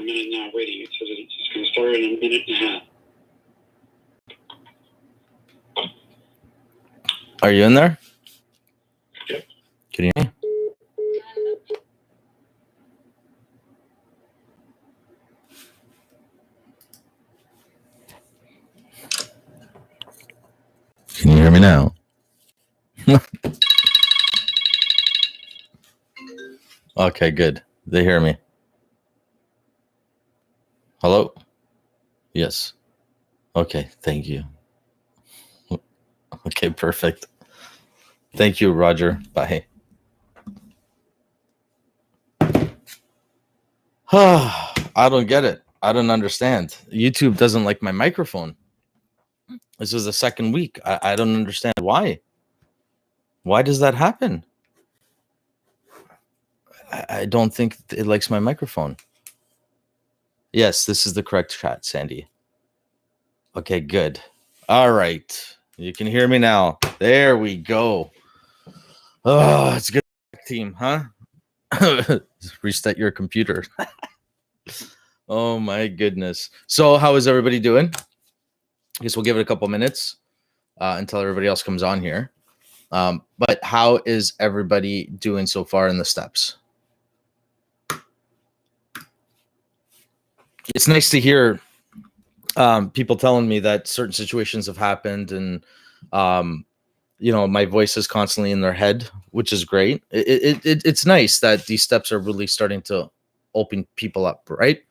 minute now waiting. It says it's going to start in a minute and a half. Are you in there? Yep. Can you hear me? Can you hear me now? Okay, good. They hear me. Hello? Yes. Okay, thank you. Okay, perfect. Thank you, Roger. Bye. I don't get it. I don't understand. YouTube doesn't like my microphone. This is the second week. I don't understand why. Why does that happen? I don't think it likes my microphone. Yes, this is the correct chat, Sandy. Okay, good. All right. You can hear me now. There we go. Oh, it's good team, huh? Reset your computer. Oh my goodness. So how is everybody doing? I guess we'll give it a couple minutes until everybody else comes on here. But how is everybody doing so far in the steps? It's nice to hear people telling me that certain situations have happened and my voice is constantly in their head, which is great. It's nice that these steps are really starting to open people up, right?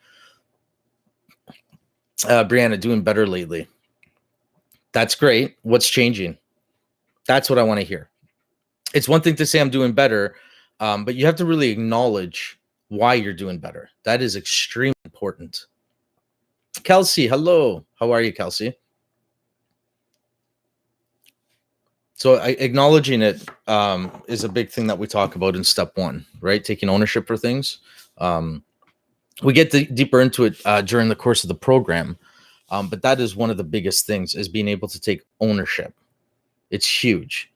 Brianna, doing better lately. That's great. What's changing? That's what I want to hear. It's one thing to say I'm doing better, but you have to really acknowledge why you're doing better. That is extremely important. Kelsey, hello. How are you, Kelsey? So acknowledging it is a big thing that we talk about in step one, right? Taking ownership for things. We get deeper into it during the course of the program, but that is one of the biggest things, is being able to take ownership. It's huge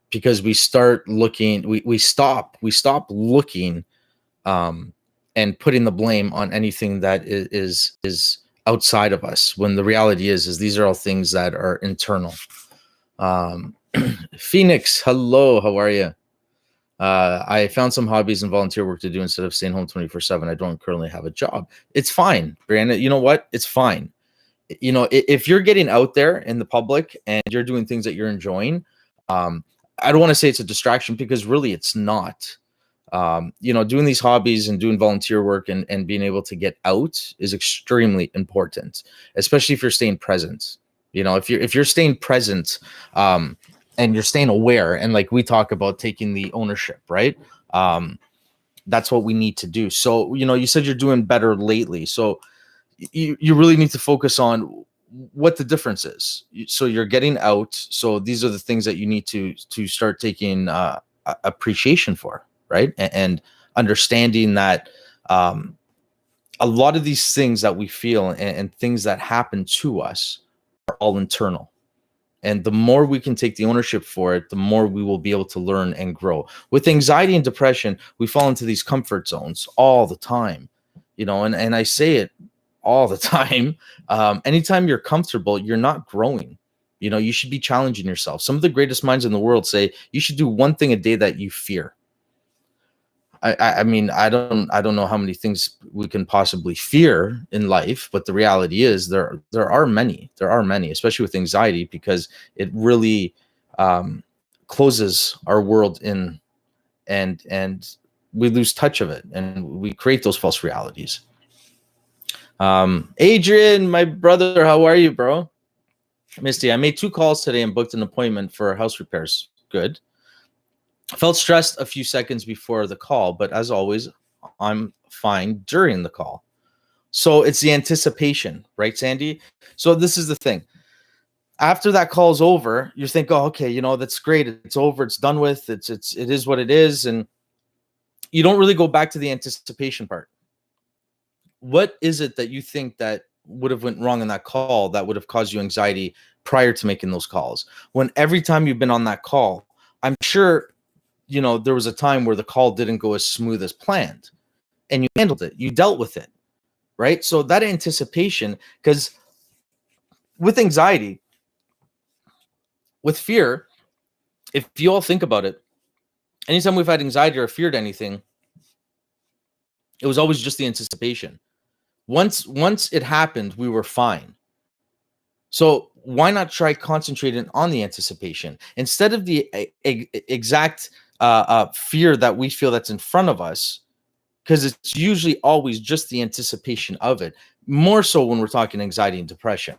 because we start looking, we stop looking and putting the blame on anything that is outside of us, when the reality is these are all things that are internal. Phoenix, hello, how are you? I found some hobbies and volunteer work to do instead of staying home 24/7. I don't currently have a job. It's fine, Brandon. You know what? It's fine. You know, if you're getting out there in the public and you're doing things that you're enjoying, I don't want to say it's a distraction, because really it's not. Doing these hobbies and doing volunteer work and being able to get out is extremely important, especially if you're staying present. If you're staying present, and you're staying aware, and like we talk about taking the ownership, right? That's what we need to do. So, you said you're doing better lately. So you really need to focus on what the difference is. So you're getting out. So these are the things that you need to start taking appreciation for, right? And understanding that a lot of these things that we feel and things that happen to us are all internal. And the more we can take the ownership for it, the more we will be able to learn and grow. With anxiety and depression, we fall into these comfort zones all the time, and I say it all the time. Anytime you're comfortable, you're not growing. You should be challenging yourself. Some of the greatest minds in the world say you should do one thing a day that you fear. I mean, I don't know how many things we can possibly fear in life, but the reality is there are many, especially with anxiety, because it really closes our world in, and we lose touch of it, and we create those false realities. Adrian, my brother, how are you, bro? Misty, I made 2 calls today and booked an appointment for house repairs. Good. I felt stressed a few seconds before the call, but as always, I'm fine during the call. So it's the anticipation, right, Sandy? So this is the thing. After that call's over, you think, oh, okay, that's great. It's over. It's done with. It is what it is. And you don't really go back to the anticipation part. What is it that you think that would have went wrong in that call that would have caused you anxiety prior to making those calls? When every time you've been on that call, I'm sure there was a time where the call didn't go as smooth as planned, and you handled it. You dealt with it. right? So that anticipation, because with anxiety, with fear, if you all think about it, anytime we've had anxiety or feared anything, it was always just the anticipation. Once it happened, we were fine. So why not try concentrating on the anticipation instead of the exact fear that we feel that's in front of us? Because it's usually always just the anticipation of it. More so when we're talking anxiety and depression.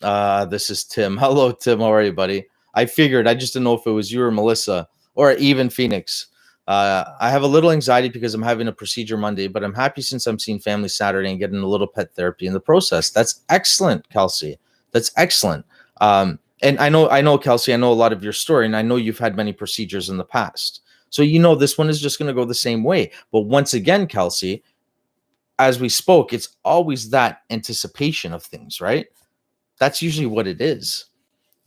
This is Tim. Hello, Tim. How are you, buddy? I figured. I just didn't know if it was you or Melissa or even Phoenix. I have a little anxiety because I'm having a procedure Monday, but I'm happy since I'm seeing family Saturday and getting a little pet therapy in the process. That's excellent, Kelsey. That's excellent. And I know, Kelsey, I know a lot of your story, and I know you've had many procedures in the past. So this one is just going to go the same way. But once again, Kelsey, as we spoke, it's always that anticipation of things, right? That's usually what it is.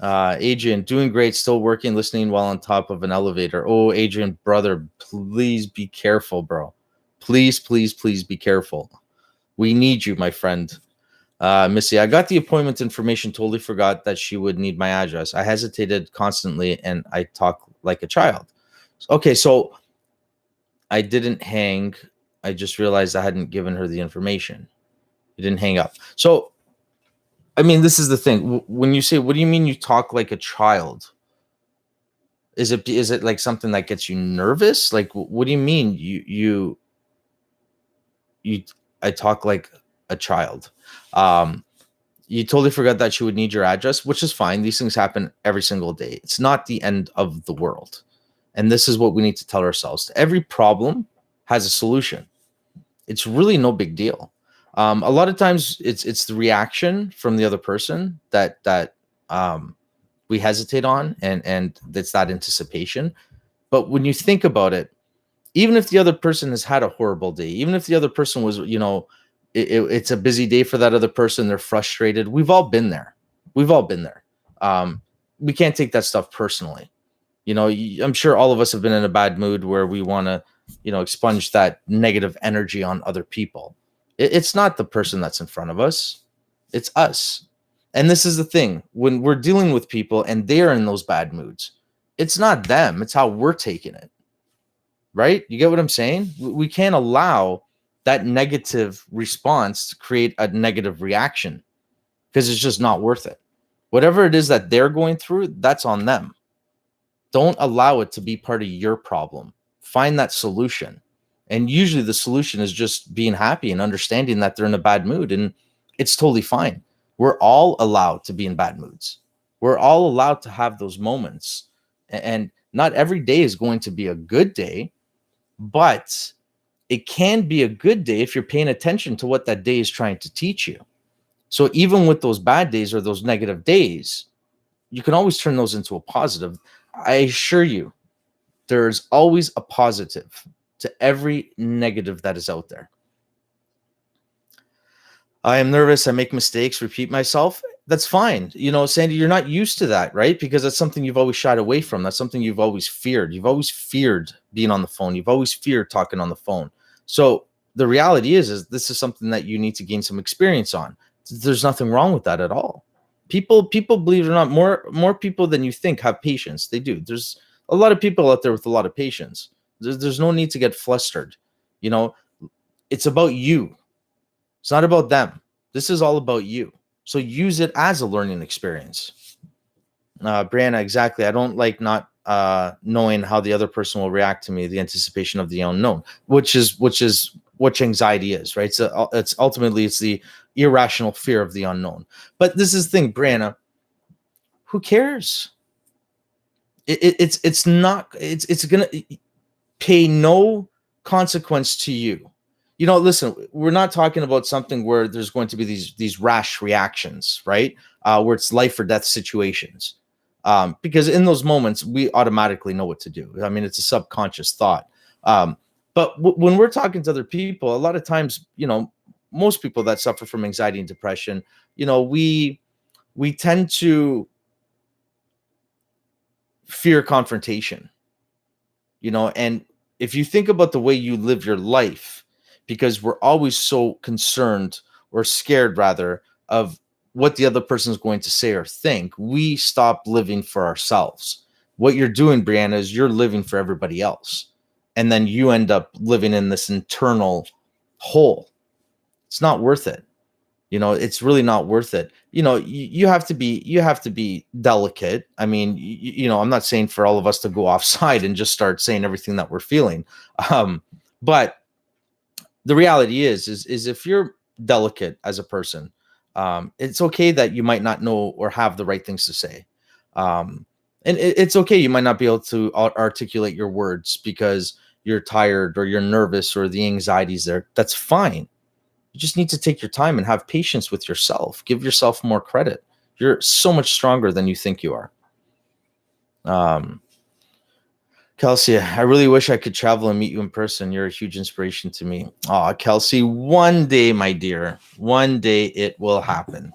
Adrian, doing great, still working, listening while on top of an elevator. Oh, Adrian, brother, please be careful, bro. Please, please, please be careful. We need you, my friend. Missy, I got the appointment information, totally forgot that she would need my address. I hesitated constantly and I talk like a child. Okay, so I didn't hang. I just realized I hadn't given her the information. You didn't hang up. So, I mean, this is the thing. When you say, what do you mean you talk like a child? Is it like something that gets you nervous? Like, what do you mean I talk like a child? You totally forgot that she would need your address, which is fine. These things happen every single day. It's not the end of the world. And this is what we need to tell ourselves. Every problem has a solution. It's really no big deal. A lot of times it's the reaction from the other person that we hesitate on, and it's that anticipation. But when you think about it, even if the other person has had a horrible day, even if the other person was, it's a busy day for that other person, they're frustrated. We've all been there. We've all been there. We can't take that stuff personally. I'm sure all of us have been in a bad mood where we want to, expunge that negative energy on other people. It's not the person that's in front of us. It's us. And this is the thing. When we're dealing with people and they're in those bad moods, it's not them. It's how we're taking it. Right? You get what I'm saying? We can't allow that negative response to create a negative reaction because it's just not worth it. Whatever it is that they're going through, that's on them. Don't allow it to be part of your problem. Find that solution. And usually the solution is just being happy and understanding that they're in a bad mood, and it's totally fine. We're all allowed to be in bad moods. We're all allowed to have those moments. And not every day is going to be a good day, but it can be a good day if you're paying attention to what that day is trying to teach you. So even with those bad days or those negative days, you can always turn those into a positive. I assure you, there's always a positive to every negative that is out there. I am nervous. I make mistakes, repeat myself. That's fine. Sandy, you're not used to that, right? Because that's something you've always shied away from. That's something you've always feared. You've always feared being on the phone. You've always feared talking on the phone. So the reality is this is something that you need to gain some experience on. There's nothing wrong with that at all. People, believe it or not, more people than you think have patience. They do. There's a lot of people out there with a lot of patience. There's no need to get flustered. It's about you. It's not about them. This is all about you. So use it as a learning experience. Brianna, exactly. I don't like not knowing how the other person will react to me, the anticipation of the unknown, which is what anxiety is, right? So it's ultimately the irrational fear of the unknown. But this is the thing, Brianna, who cares? It's going to pay no consequence to you. Listen, we're not talking about something where there's going to be these rash reactions, right? Where it's life or death situations. Because in those moments, we automatically know what to do. I mean, it's a subconscious thought. But when we're talking to other people, a lot of times, most people that suffer from anxiety and depression, we tend to fear confrontation, and if you think about the way you live your life, because we're always so concerned or scared rather of what the other person is going to say or think. We stop living for ourselves. What you're doing, Brianna, is you're living for everybody else. And then you end up living in this internal hole. It's not worth it. It's really not worth it. You have to be delicate. I mean, I'm not saying for all of us to go offside and just start saying everything that we're feeling. But the reality is if you're delicate as a person, it's okay that you might not know or have the right things to say. And it's okay. You might not be able to articulate your words because you're tired or you're nervous or the anxiety's there. That's fine. You just need to take your time and have patience with yourself. Give yourself more credit. You're so much stronger than you think you are. Kelsey, I really wish I could travel and meet you in person. You're a huge inspiration to me. Oh, Kelsey, one day, my dear, one day it will happen.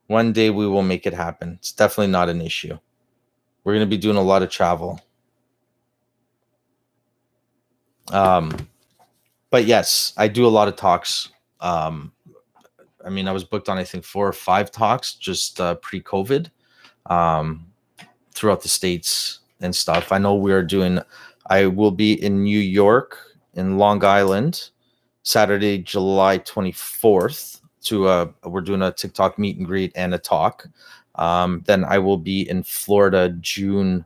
One day we will make it happen. It's definitely not an issue. We're going to be doing a lot of travel. But yes, I do a lot of talks. I was booked on, I think, 4 or 5 talks just pre-COVID throughout the States and stuff. I know I will be in New York, in Long Island, Saturday, July 24th. We're doing a TikTok meet and greet and a talk. Then I will be in Florida, June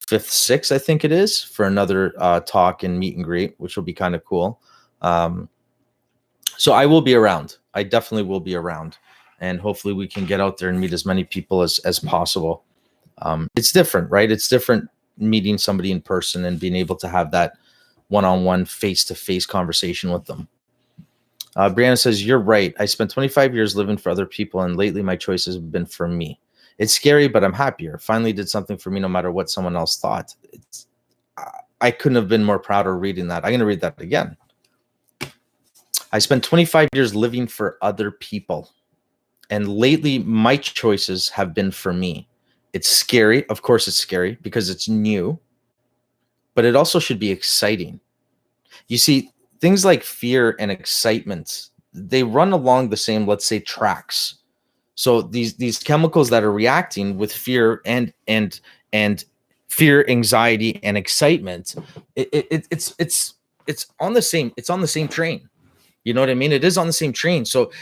5th, 6th, I think it is, for another talk and meet and greet, which will be kind of cool. So I will be around. I definitely will be around, and hopefully we can get out there and meet as many people as possible. It's different, right? It's different meeting somebody in person and being able to have that one-on-one, face-to-face conversation with them. Brianna says, you're right. I spent 25 years living for other people, and lately my choices have been for me. It's scary, but I'm happier. Finally did something for me no matter what someone else thought. I couldn't have been more prouder reading that. I'm going to read that again. I spent 25 years living for other people, and lately my choices have been for me. It's scary. Of course it's scary because it's new, but it also should be exciting. You see, things like fear and excitement, they run along the same, let's say, tracks. So these chemicals that are reacting with fear and fear, anxiety, and excitement, it's on the same train. You know what I mean? It is on the same train. So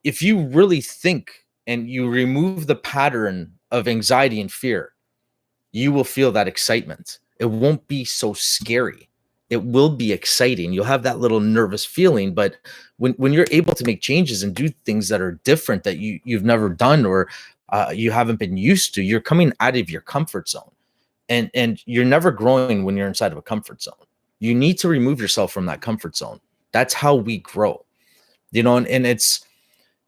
if you really think and you remove the pattern of anxiety and fear, you will feel that excitement. It won't be so scary. It will be exciting. You'll have that little nervous feeling, but when you're able to make changes and do things that are different that you've never done or you haven't been used to, you're coming out of your comfort zone, and you're never growing when you're inside of a comfort zone. You need to remove yourself from that comfort zone. That's how we grow, and it's,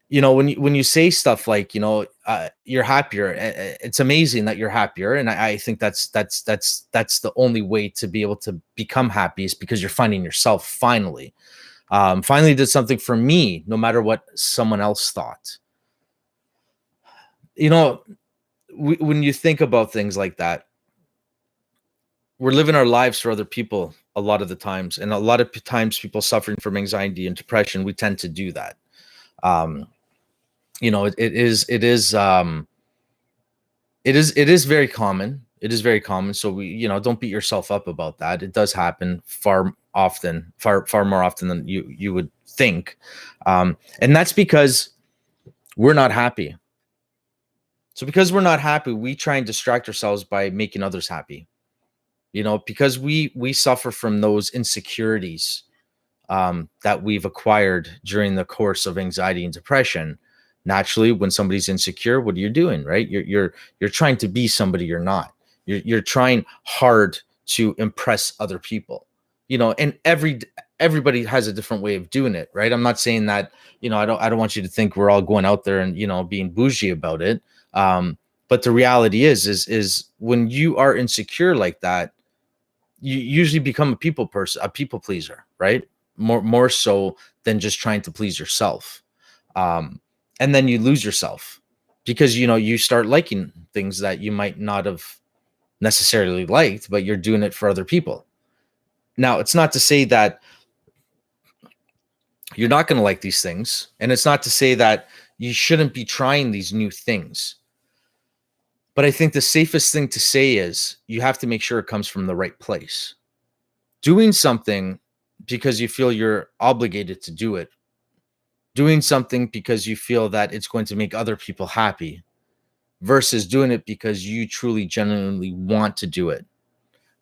when you say stuff like, you're happier, it's amazing that you're happier. And I think that's the only way to be able to become happy, is because you're finding yourself finally. Finally did something for me, no matter what someone else thought. When you think about things like that, we're living our lives for other people a lot of the times. And a lot of times people suffering from anxiety and depression, we tend to do that. It is very common. It is very common. So don't beat yourself up about that. It does happen far more often than you would think. And that's because we're not happy. So because we're not happy, we try and distract ourselves by making others happy. Because we suffer from those insecurities that we've acquired during the course of anxiety and depression. Naturally, when somebody's insecure, what are you doing, right? You're trying to be somebody you're not. You're trying hard to impress other people, and everybody has a different way of doing it, right? I'm not saying that, I don't want you to think we're all going out there and, being bougie about it. But the reality is when you are insecure like that, you usually become a people pleaser, right? More so than just trying to please yourself. And then you lose yourself because, you start liking things that you might not have necessarily liked, but you're doing it for other people. Now, it's not to say that You're not going to like these things. And it's not to say that you shouldn't be trying these new things. But I think the safest thing to say is you have to make sure it comes from the right place. Doing something because you feel you're obligated to do it, doing something because you feel that it's going to make other people happy, versus doing it because you truly, genuinely want to do it,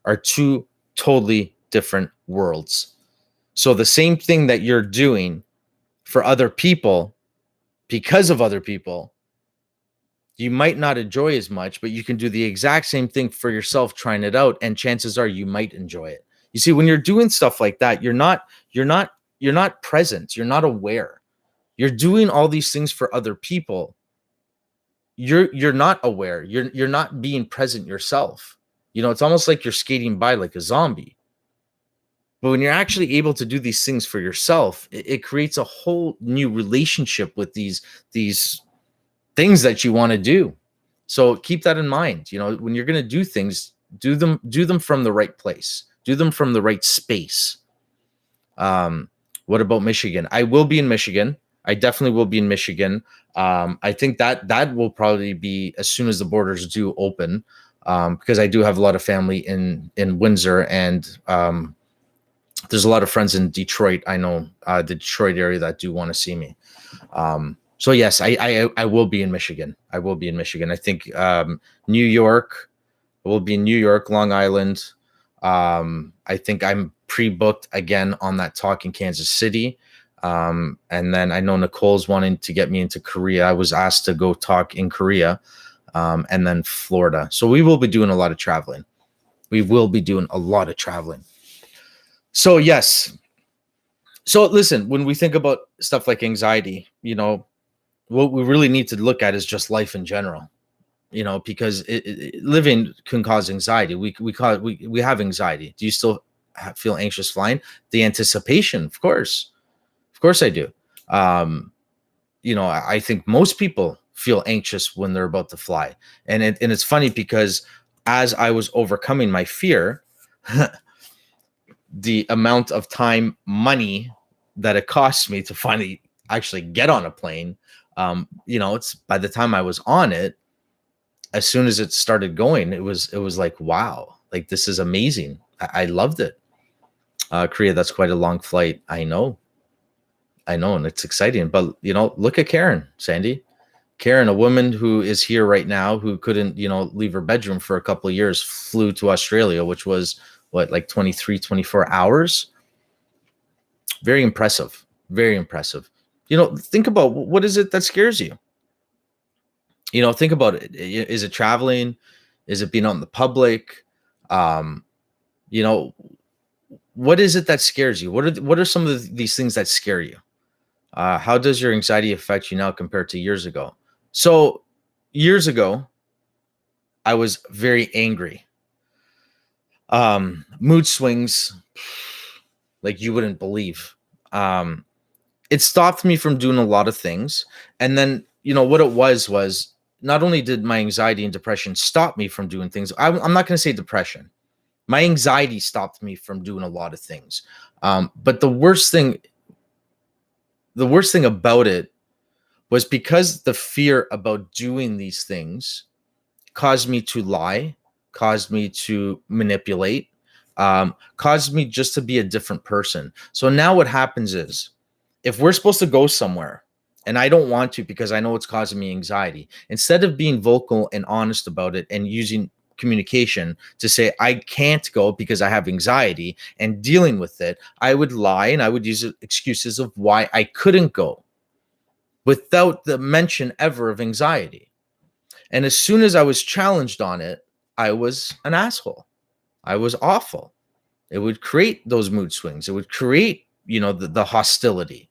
are two totally different worlds. So the same thing that you're doing for other people, because of other people, you might not enjoy as much, but you can do the exact same thing for yourself, trying it out, and chances are you might enjoy it. You see, when you're doing stuff like that, you're not present, you're not aware. You're doing all these things for other people. You're not aware. You're not being present yourself. It's almost like you're skating by like a zombie. But when you're actually able to do these things for yourself, it creates a whole new relationship with these things that you want to do. So keep that in mind. When you're going to do things, do them from the right place. Do them from the right space. What about Michigan? I will be in Michigan. I definitely will be in Michigan. I think that will probably be as soon as the borders do open, because I do have a lot of family in Windsor, and there's a lot of friends in Detroit. I know the Detroit area that do want to see me. So yes, I will be in Michigan. I will be in Michigan. I think New York. I will be in New York, Long Island. I think I'm pre-booked again on that talk in Kansas City. And then I know Nicole's wanting to get me into Korea. I was asked to go talk in Korea, and then Florida. So we will be doing a lot of traveling. So yes. So listen, when we think about stuff like anxiety, what we really need to look at is just life in general, because living can cause anxiety. We have anxiety. Do you still feel anxious flying? The anticipation, of course I do. I think most people feel anxious when they're about to fly. And it's funny because as I was overcoming my fear, the amount of time, money that it cost me to finally actually get on a plane, it's by the time I was on it, as soon as it started going, it was like, wow, like this is amazing. I loved it. Korea, that's quite a long flight. I know, and it's exciting. But look at Karen, Sandy. Karen, a woman who is here right now, who couldn't, leave her bedroom for a couple of years, flew to Australia, which was like 23, 24 hours. Very impressive. Very impressive. Think about, what is it that scares you? Think about it. Is it traveling? Is it being out in the public? What is it that scares you? What are some of these things that scare you? How does your anxiety affect you now compared to years ago? So years ago, I was very angry. Mood swings, like you wouldn't believe. It stopped me from doing a lot of things. And then, what it was not only did my anxiety and depression stop me from doing things, I'm not going to say depression. My anxiety stopped me from doing a lot of things. But the worst thing about it was because the fear about doing these things caused me to lie, caused me to manipulate, caused me just to be a different person. So now what happens is, if we're supposed to go somewhere and I don't want to because I know it's causing me anxiety, instead of being vocal and honest about it and using communication to say I can't go because I have anxiety and dealing with it, I would lie and I would use excuses of why I couldn't go without the mention ever of anxiety. And as soon as I was challenged on it, I was an asshole. I was awful. It would create those mood swings. It would create, the hostility.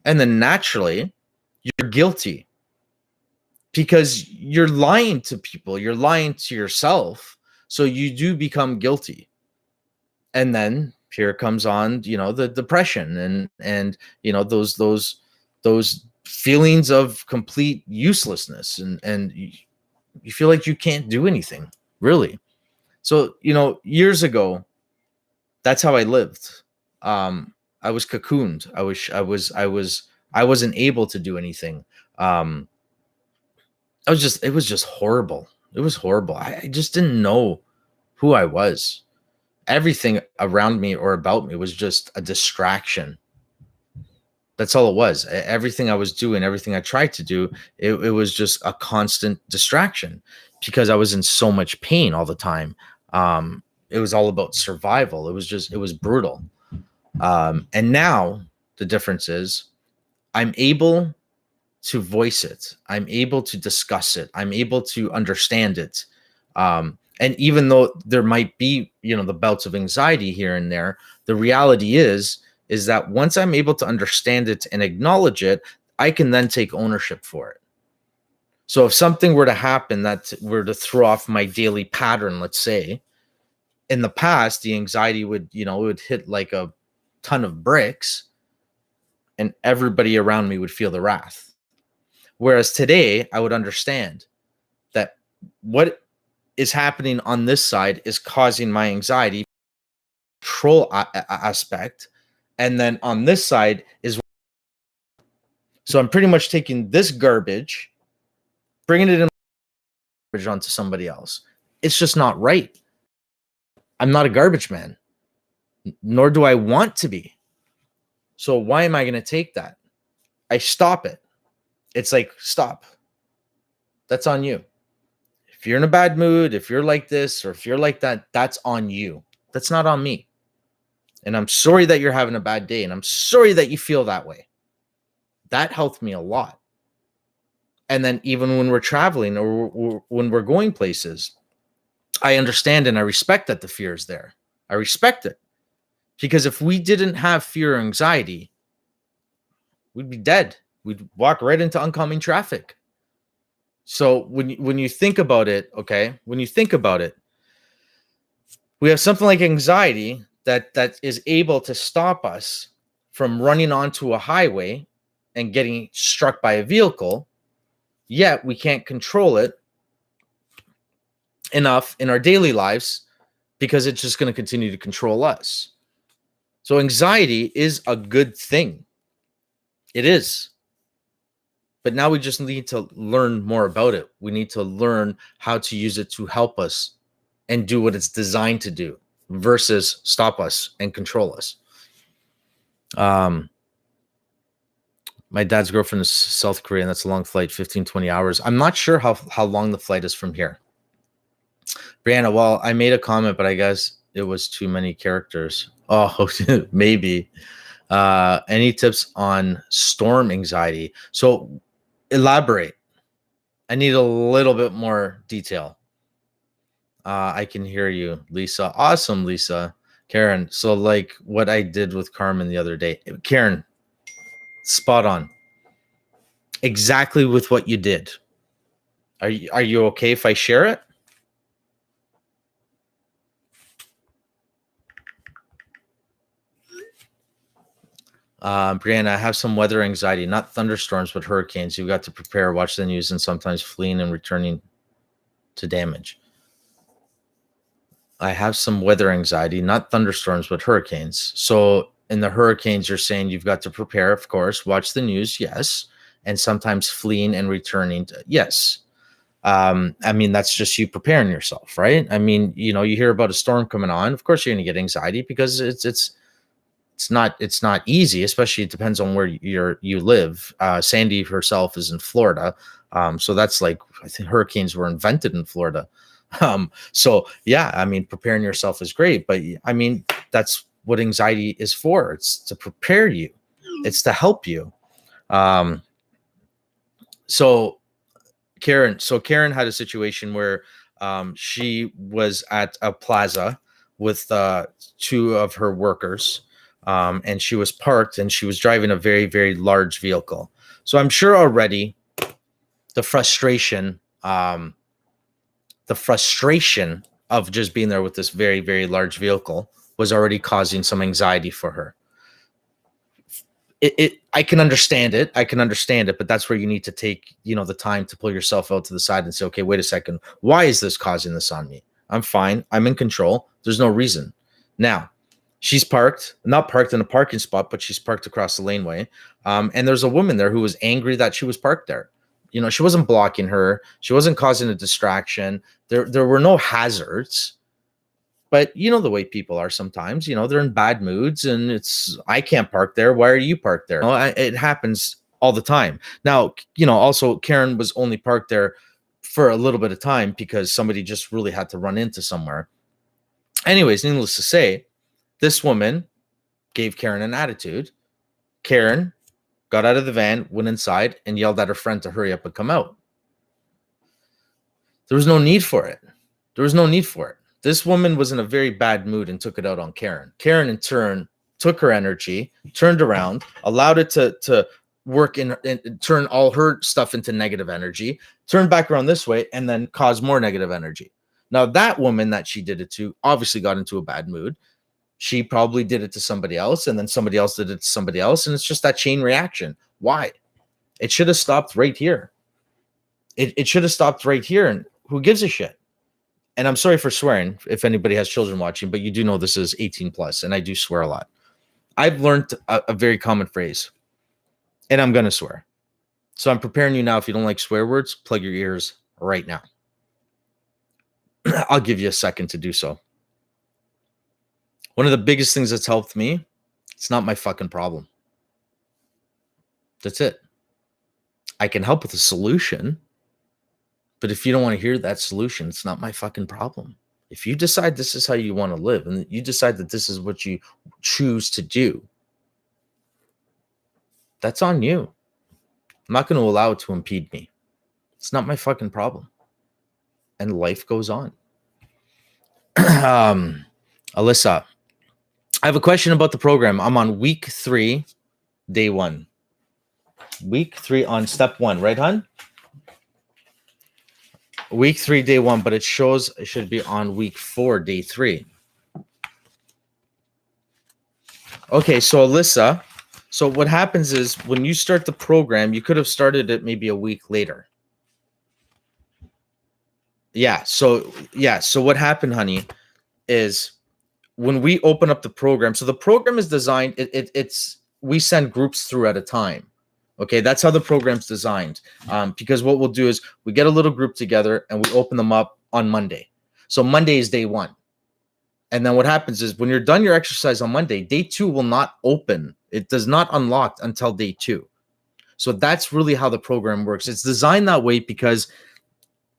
And then naturally, you're guilty because you're lying to people. You're lying to yourself. So you do become guilty. And then here comes on, the depression and those feelings of complete uselessness. And you feel like you can't do anything, really. So, years ago, that's how I lived. I was cocooned. I wasn't able to do anything. It was just horrible. It was horrible. I just didn't know who I was. Everything around me or about me was just a distraction. That's all it was. Everything I was doing, everything I tried to do, it was just a constant distraction because I was in so much pain all the time. It was all about survival. It was brutal. And now the difference is I'm able to voice it. I'm able to discuss it. I'm able to understand it. And even though there might be, the bouts of anxiety here and there, the reality is that once I'm able to understand it and acknowledge it, I can then take ownership for it. So if something were to happen that were to throw off my daily pattern, let's say, in the past, the anxiety would, it would hit like a ton of bricks and everybody around me would feel the wrath. Whereas today, I would understand that what is happening on this side is causing my anxiety, control aspect. And then on this side is, so I'm pretty much taking this garbage, bringing it in onto somebody else. It's just not right. I'm not a garbage man, nor do I want to be. So why am I going to take that? I stop it. It's like, stop. That's on you. If you're in a bad mood, if you're like this, or if you're like that, that's on you. That's not on me. And I'm sorry that you're having a bad day. And I'm sorry that you feel that way. That helped me a lot. And then even when we're traveling or when we're going places, I understand and I respect that the fear is there. I respect it. Because if we didn't have fear or anxiety, we'd be dead. We'd walk right into oncoming traffic. So when you think about it, okay, when you think about it, we have something like anxiety that is able to stop us from running onto a highway and getting struck by a vehicle, yet we can't control it enough in our daily lives because it's just going to continue to control us. So anxiety is a good thing. It is. But now we just need to learn more about it. We need to learn how to use it to help us and do what it's designed to do versus stop us and control us. My dad's girlfriend is South Korea, and that's a long flight, 15, 20 hours. I'm not sure how long the flight is from here. Brianna, well, I made a comment, but I guess it was too many characters. Oh, maybe. Any tips on storm anxiety? So elaborate. I need a little bit more detail. I can hear you, Lisa. Awesome, Lisa. Karen, so like what I did with Carmen the other day. Karen, spot on. Exactly with what you did. Are you okay if I share it? Brianna, I have some weather anxiety, not thunderstorms, but hurricanes. You've got to prepare, watch the news, and sometimes fleeing and returning to damage. I have some weather anxiety, not thunderstorms, but hurricanes. So in the hurricanes, you're saying you've got to prepare, of course, watch the news, yes, and sometimes fleeing and returning to, yes. I mean, that's just you preparing yourself, right? I mean, you hear about a storm coming on, of course you're going to get anxiety because it's not easy, especially it depends on where you live. Sandy herself is in Florida. So that's like, I think hurricanes were invented in Florida. So yeah, I mean, preparing yourself is great, but I mean, that's what anxiety is for. It's to prepare you. It's to help you. So Karen had a situation where she was at a plaza with two of her workers. And she was parked and she was driving a very, very large vehicle. So I'm sure already the frustration of just being there with this very, very large vehicle was already causing some anxiety for her. I can understand it. But that's where you need to take, the time to pull yourself out to the side and say, okay, wait a second. Why is this causing this on me? I'm fine. I'm in control. There's no reason. Now, She's not parked in a parking spot, but she's parked across the laneway. And there's a woman there who was angry that she was parked there. You know, she wasn't blocking her. She wasn't causing a distraction. There were no hazards. But you know the way people are sometimes. You know, they're in bad moods, and I can't park there. Why are you parked there? It happens all the time. Now, you know, also Karen was only parked there for a little bit of time because somebody just really had to run into somewhere. Anyways, needless to say, this woman gave Karen an attitude. Karen got out of the van, went inside, and yelled at her friend to hurry up and come out. There was no need for it. This woman was in a very bad mood and took it out on Karen. Karen, in turn, took her energy, turned around, allowed it to work and turn all her stuff into negative energy, turned back around this way, and then caused more negative energy. Now, that woman that she did it to obviously got into a bad mood. She probably did it to somebody else, and then somebody else did it to somebody else, and it's just that chain reaction. Why? It should have stopped right here. It should have stopped right here, and who gives a shit? And I'm sorry for swearing if anybody has children watching, but you do know this is 18 plus, and I do swear a lot. I've learned a very common phrase, and I'm going to swear. So I'm preparing you now. If you don't like swear words, plug your ears right now. I'll give you a second to do so. One of the biggest things that's helped me, it's not my fucking problem. That's it. I can help with a solution. But if you don't want to hear that solution, it's not my fucking problem. If you decide this is how you want to live and you decide that this is what you choose to do, that's on you. I'm not going to allow it to impede me. It's not my fucking problem. And life goes on. Alyssa, I have a question about the program. I'm on week 3, day 1. Week 3 on step 1, right, hon? Week 3, day 1, but it shows it should be on week 4, day 3. Okay, so Alyssa, so what happens is when you start the program, you could have started it maybe a week later. So what happened, honey, is when we open up the program, so the program is designed, we send groups through at a time. Okay, that's how the program's designed. Because what we'll do is we get a little group together and we open them up on Monday. So Monday is day 1. And then what happens is when you're done your exercise on Monday, day 2 will not open. It does not unlock until day 2. So that's really how the program works. It's designed that way because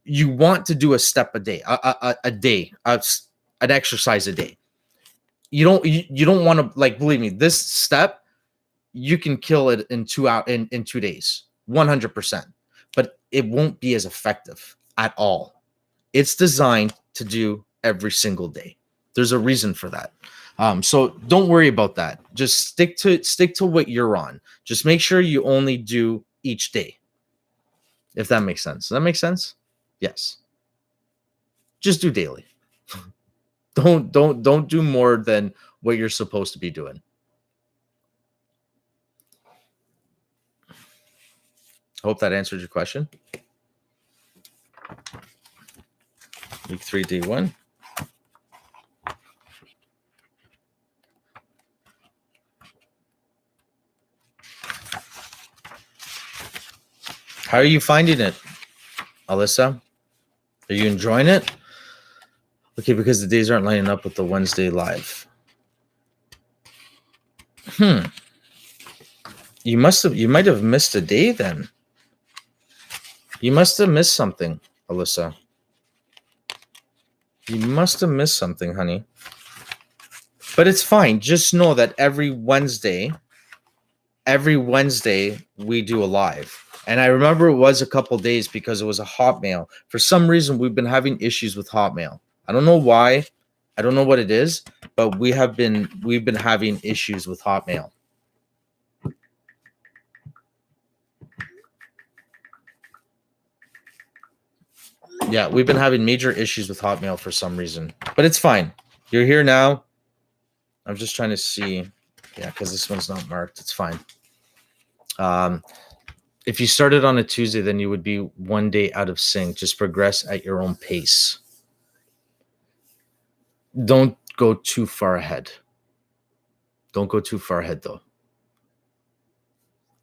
you want to do a step a day, an exercise a day. You don't want to, like, believe me, this step, you can kill it in 2 hours, in 2 days, 100%, but it won't be as effective at all. It's designed to do every single day. There's a reason for that. So don't worry about that. Just stick to what you're on. Just make sure you only do each day. If that makes sense. Does that make sense? Yes. Just do daily. Don't do more than what you're supposed to be doing. Hope that answered your question. Week 3, day 1. How are you finding it, Alyssa? Are you enjoying it? Okay, because the days aren't lining up with the Wednesday live. You might have missed a day then. You must have missed something, Alyssa. You must have missed something, honey. But it's fine. Just know that every Wednesday we do a live. And I remember it was a couple days because it was a Hotmail. For some reason, we've been having issues with Hotmail. I don't know why. I don't know what it is, but we've been having issues with Hotmail. Yeah, we've been having major issues with Hotmail for some reason, but it's fine. You're here now. I'm just trying to see. Yeah, because this one's not marked. It's fine. If you started on a Tuesday, then you would be 1 day out of sync. Just progress at your own pace. Don't go too far ahead. Don't go too far ahead though.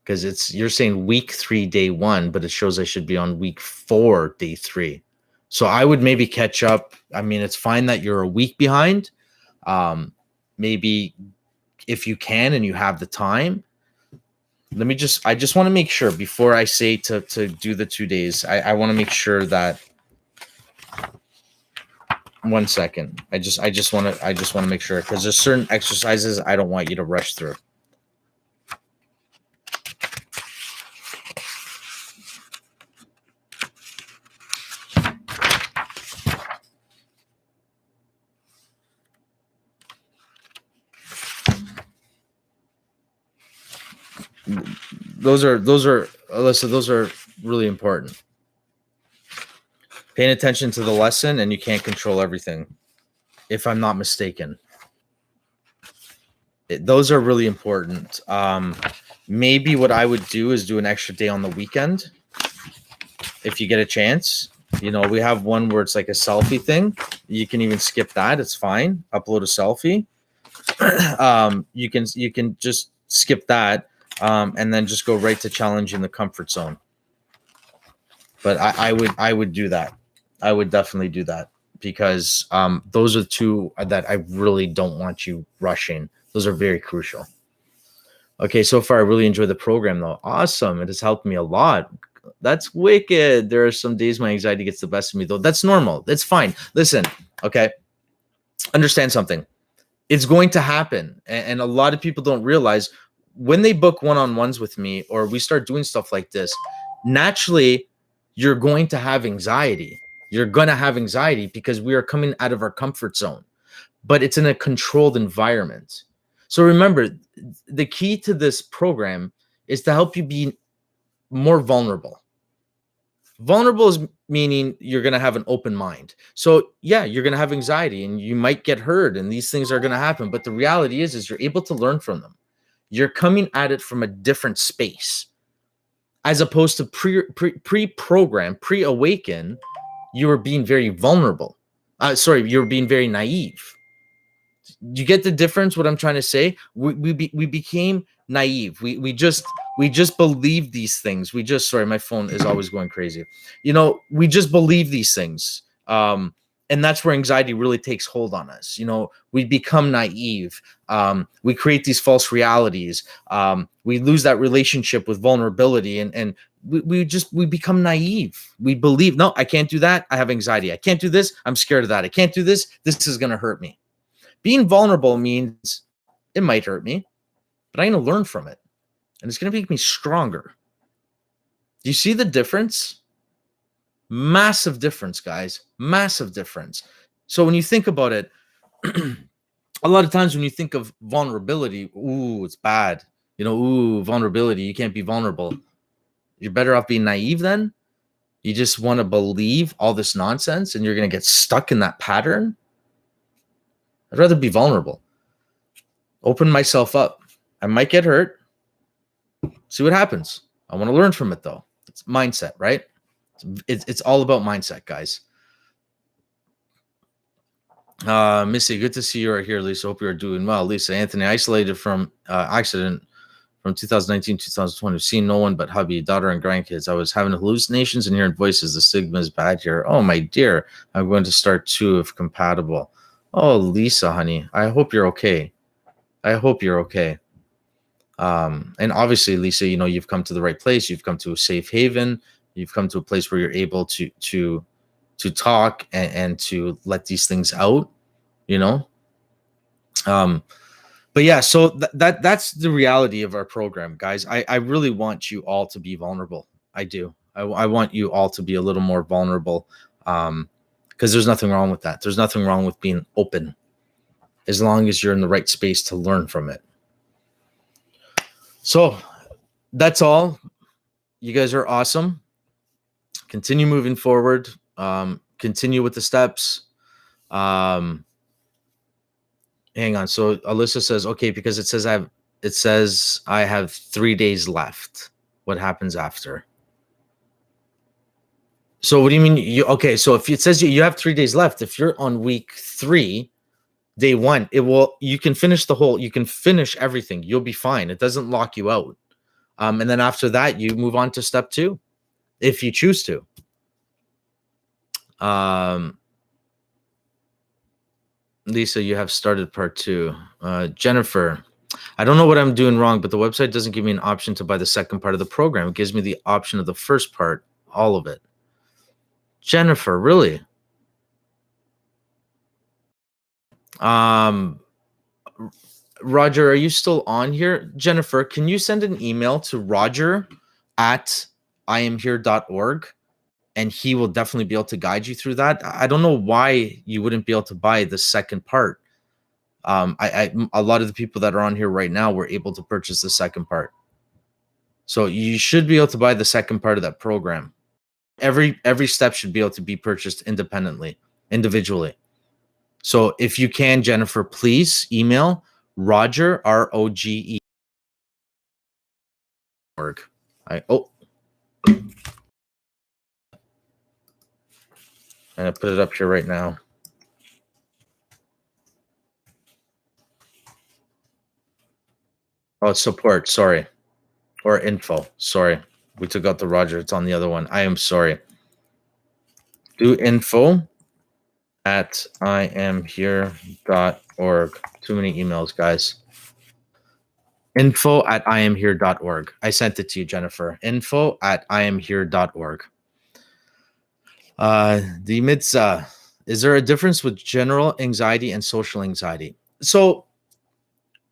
Because you're saying week 3, day 1, but it shows I should be on week 4, day 3. So I would maybe catch up. I mean, it's fine that you're a week behind. Maybe if you can and you have the time, I just want to make sure before I say to do the 2 days, I want to make sure that 1 second. I just want to make sure, because there's certain exercises I don't want you to rush through. Those are Alyssa, those are really important. Paying attention to the lesson, and you can't control everything, if I'm not mistaken. Those are really important. Maybe what I would do is do an extra day on the weekend if you get a chance. You know, we have one where it's like a selfie thing. You can even skip that. It's fine. Upload a selfie. You can just skip that. And then just go right to challenging the comfort zone. But I would do that. I would definitely do that, because those are two that I really don't want you rushing. Those are very crucial. Okay, so far I really enjoyed the program though. Awesome. It has helped me a lot. That's wicked. There are some days my anxiety gets the best of me though. That's normal. That's fine. Listen, okay. Understand something. It's going to happen. And a lot of people don't realize when they book one-on-ones with me, or we start doing stuff like this, naturally you're going to have anxiety. You're going to have anxiety because we are coming out of our comfort zone, but it's in a controlled environment. So remember, the key to this program is to help you be more vulnerable. Vulnerable is meaning you're going to have an open mind. So yeah, you're going to have anxiety and you might get hurt and these things are going to happen. But the reality is you're able to learn from them. You're coming at it from a different space, as opposed to pre-program, pre-awaken. You were being very vulnerable. You're being very naive. You get the difference? What I'm trying to say? We became naive. We just believe these things. My phone is always going crazy. You know, we just believe these things. And that's where anxiety really takes hold on us. You know, we become naive. We create these false realities. We lose that relationship with vulnerability, and we become naive. We believe, no, I can't do that. I have anxiety. I can't do this. I'm scared of that. I can't do this. This is going to hurt me. Being vulnerable means it might hurt me, but I'm going to learn from it, and it's going to make me stronger. Do you see the difference? Massive difference, guys. Massive difference. So when you think about it, a lot of times when you think of vulnerability, ooh, it's bad. You know, ooh, vulnerability. You can't be vulnerable. You're better off being naive then. You just want to believe all this nonsense and you're going to get stuck in that pattern. I'd rather be vulnerable. Open myself up. I might get hurt. See what happens. I want to learn from it though. It's mindset, right? It's all about mindset, guys. Missy, good to see you right here, Lisa. Hope you're doing well. Lisa, Anthony, isolated from accident from 2019, 2020. Seen no one but hubby, daughter, and grandkids. I was having hallucinations and hearing voices. The stigma is bad here. Oh, my dear. I'm going to start 2 if compatible. Oh, Lisa, honey. I hope you're okay. I hope you're okay. And obviously, Lisa, you know, you've come to the right place. You've come to a safe haven. You've come to a place where you're able to talk and to let these things out, you know? But yeah, so that's the reality of our program, guys. I really want you all to be vulnerable. I do. I want you all to be a little more vulnerable, because there's nothing wrong with that. There's nothing wrong with being open, as long as you're in the right space to learn from it. So that's all. You guys are awesome. Continue moving forward. Continue with the steps. Hang on. So Alyssa says, okay, because it says I have 3 days left. What happens after? So what do you mean? Okay. So if it says you have 3 days left, if you're on week 3, day one. You can finish everything. You'll be fine. It doesn't lock you out. And then after that, you move on to step 2 if you choose to. Lisa, you have started part 2. Jennifer, I don't know what I'm doing wrong, but the website doesn't give me an option to buy the second part of the program. It gives me the option of the first part, all of it. Jennifer, really? Roger, are you still on here? Jennifer, can you send an email to roger@iamhere.org, and he will definitely be able to guide you through that. I don't know why you wouldn't be able to buy the second part. A lot of the people that are on here right now were able to purchase the second part. So you should be able to buy the second part of that program. Every step should be able to be purchased individually. So if you can, Jennifer, please email Roger, ROGE. And I put it up here right now. Oh, support, sorry. Or info, sorry. We took out the Roger. It's on the other one. I am sorry. Do info at iamhere.org. Too many emails, guys. Info at iamhere.org. I sent it to you, Jennifer. Info at iamhere.org. Dimitza, is there a difference with general anxiety and social anxiety? So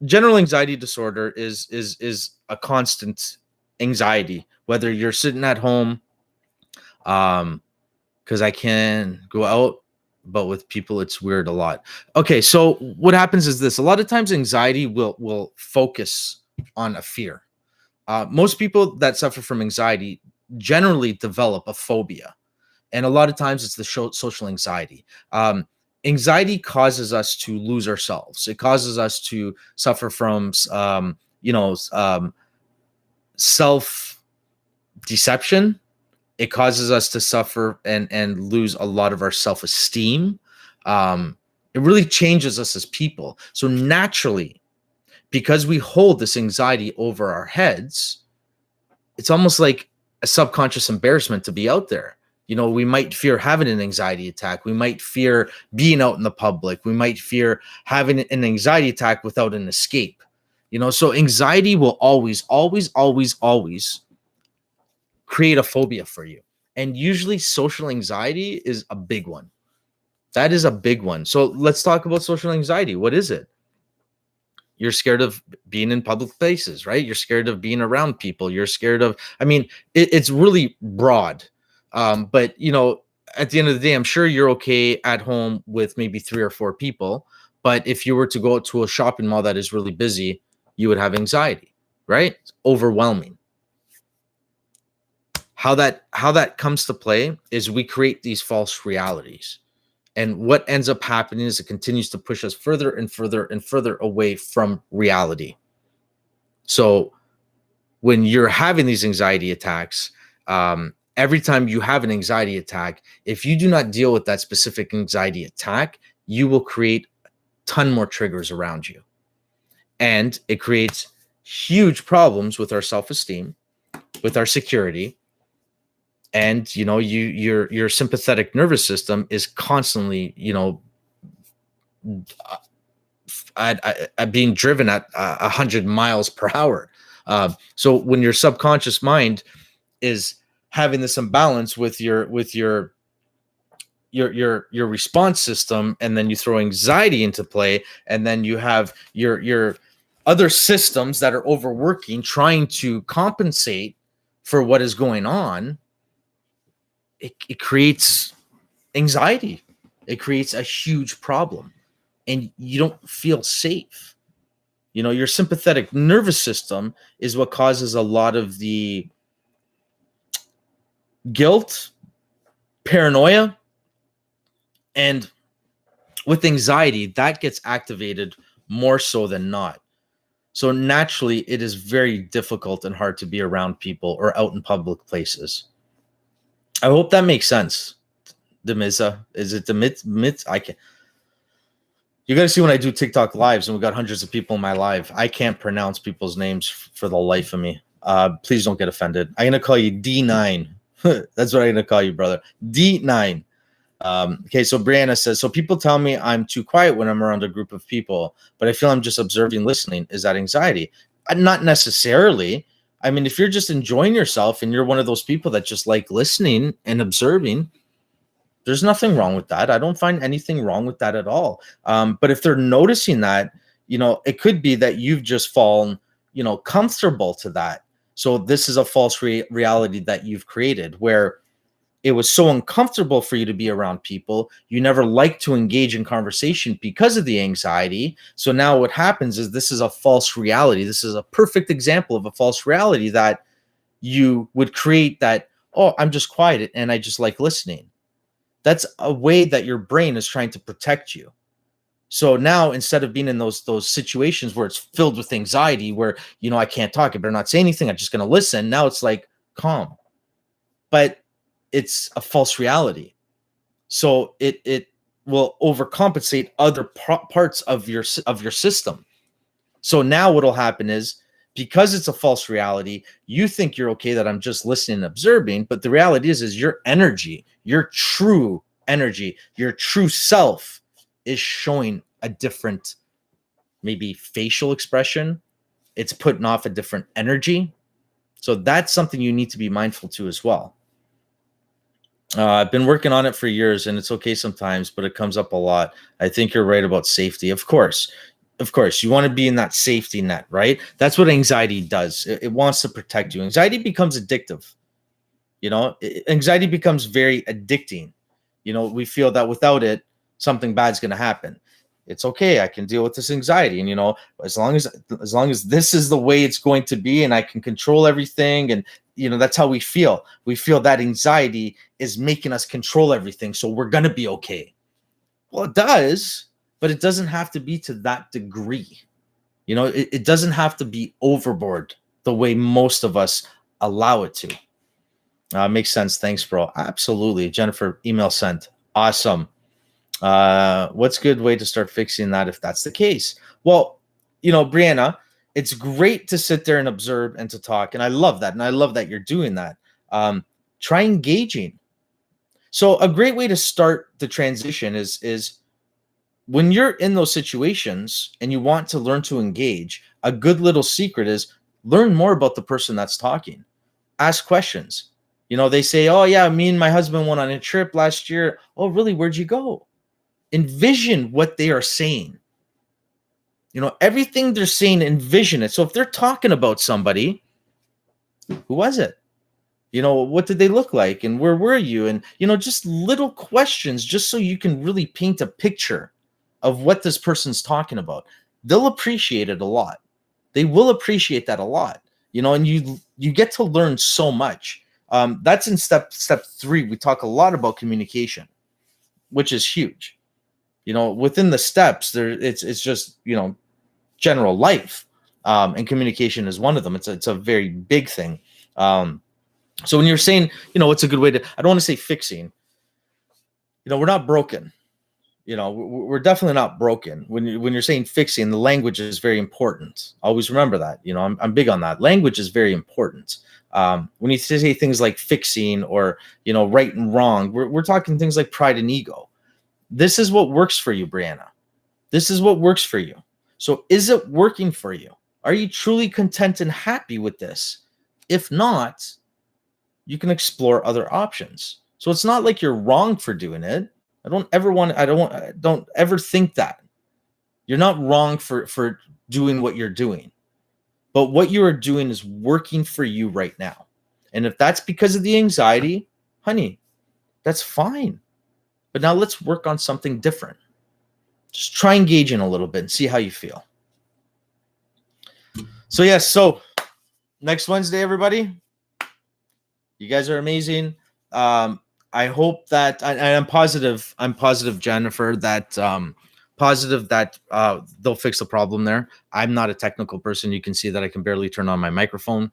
general anxiety disorder is a constant anxiety, whether you're sitting at home, because I can go out, but with people it's weird a lot. Okay, so what happens is this: a lot of times anxiety will focus on a fear. Most people that suffer from anxiety generally develop a phobia, and a lot of times it's the social anxiety. Anxiety causes us to lose ourselves. It causes us to suffer from self-deception. It causes us to suffer and lose a lot of our self-esteem. It really changes us as people. So naturally, because we hold this anxiety over our heads, it's almost like a subconscious embarrassment to be out there. We might fear having an anxiety attack. We might fear being out in the public. We might fear having an anxiety attack without an escape. So anxiety will always create a phobia for you. And usually social anxiety is a big one. That is a big one. So let's talk about social anxiety. What is it? You're scared of being in public places, right? You're scared of being around people. You're scared of, it's really broad. But at the end of the day, I'm sure you're okay at home with maybe 3 or 4 people. But if you were to go to a shopping mall that is really busy, you would have anxiety, right? It's overwhelming. How that comes to play is we create these false realities. And what ends up happening is it continues to push us further and further and further away from reality. So when you're having these anxiety attacks, every time you have an anxiety attack, if you do not deal with that specific anxiety attack, you will create a ton more triggers around you. And it creates huge problems with our self-esteem, with our security. And, your sympathetic nervous system is constantly, being driven at 100 miles per hour. So when your subconscious mind is having this imbalance with your response system, and then you throw anxiety into play, and then you have your other systems that are overworking, trying to compensate for what is going on, it creates anxiety. It creates a huge problem, and you don't feel safe. Your sympathetic nervous system is what causes a lot of the guilt, paranoia, and with anxiety, that gets activated more so than not. So naturally, it is very difficult and hard to be around people or out in public places. I hope that makes sense. Demiza, is it Demit? I can. You got to see when I do TikTok lives and we got hundreds of people in my live. I can't pronounce people's names for the life of me. Please don't get offended. I'm going to call you D9. That's what I'm going to call you, brother. D9. Okay, so Brianna says, so people tell me I'm too quiet when I'm around a group of people, but I feel I'm just observing, listening. Is that anxiety? Not necessarily. I mean, if you're just enjoying yourself and you're one of those people that just like listening and observing, there's nothing wrong with that. I don't find anything wrong with that at all. But if they're noticing that, it could be that you've just fallen, comfortable to that. So this is a false reality that you've created where it was so uncomfortable for you to be around people. You never liked to engage in conversation because of the anxiety. So now what happens is this is a false reality. This is a perfect example of a false reality that you would create that, oh, I'm just quiet and I just like listening. That's a way that your brain is trying to protect you. So now instead of being in those situations where it's filled with anxiety, where, I can't talk, I better not say anything, I'm just going to listen. Now it's like calm. But it's a false reality. So it will overcompensate other parts of your system. So now what'll happen is, because it's a false reality, you think you're okay that I'm just listening and observing, but the reality is your energy, your true energy, your true self is showing a different, maybe facial expression. It's putting off a different energy. So that's something you need to be mindful to as well. I've been working on it for years and it's okay sometimes, but it comes up a lot. I think you're right about safety. Of course, you want to be in that safety net, right? That's what anxiety does. It wants to protect you. Anxiety becomes addictive. Anxiety becomes very addicting. We feel that without it, something bad's going to happen. It's okay. I can deal with this anxiety. And, as long as this is the way it's going to be and I can control everything. And, that's how we feel. We feel that anxiety is making us control everything. So we're going to be okay. Well, it does, but it doesn't have to be to that degree. It doesn't have to be overboard the way most of us allow it to. Makes sense. Thanks, bro. Absolutely. Jennifer, email sent. Awesome. What's a good way to start fixing that if that's the case? Well, Brianna, it's great to sit there and observe and to talk. And I love that. And I love that you're doing that. Try engaging. So a great way to start the transition is when you're in those situations and you want to learn to engage, a good little secret is learn more about the person that's talking. Ask questions. They say, oh yeah, me and my husband went on a trip last year. Oh, really? Where'd you go? Envision what they are saying. Everything they're saying, envision it. So if they're talking about somebody, who was it? What did they look like? And where were you? And, just little questions, just so you can really paint a picture of what this person's talking about. They'll appreciate it a lot. They will appreciate that a lot, and you get to learn so much. That's in step 3. We talk a lot about communication, which is huge. Within the steps there, it's just, general life. And communication is one of them. It's a very big thing. So when you're saying, what's a good way to, I don't want to say fixing, we're not broken. We're definitely not broken. When you're saying fixing, the language is very important. Always remember that. I'm big on that. Language is very important. When you say things like fixing or, right and wrong, we're talking things like pride and ego. This is what works for you, Brianna. This is what works for you. So is it working for you? Are you truly content and happy with this? If not, you can explore other options. So it's not like you're wrong for doing it. Don't ever think that. You're not wrong for doing what you're doing. But what you are doing is working for you right now. And if that's because of the anxiety, honey, that's fine. But now let's work on something different. Just try engaging a little bit and see how you feel. So yes, so next Wednesday, everybody, you guys are amazing. I hope that I'm positive, Jennifer, that positive that they'll fix the problem there. I'm not a technical person. You can see that I can barely turn on my microphone.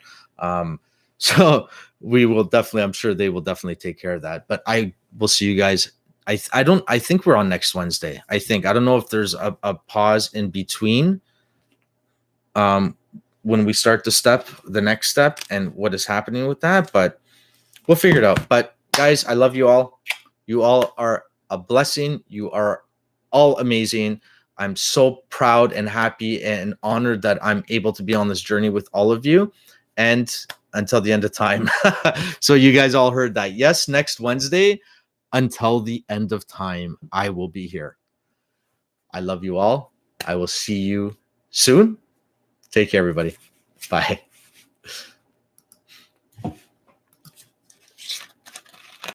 So we will definitely, I'm sure they will definitely take care of that. But I will see you guys I think we're on next Wednesday. I don't know if there's a pause in between when we start the next step and what is happening with that, but we'll figure it out. But guys, I love you all. You all are a blessing. You are all amazing. I'm so proud and happy and honored that I'm able to be on this journey with all of you. And until the end of time. So you guys all heard that. Yes, next Wednesday, until the end of time, I will be here. I love you all. I will see you soon. Take care, everybody. Bye.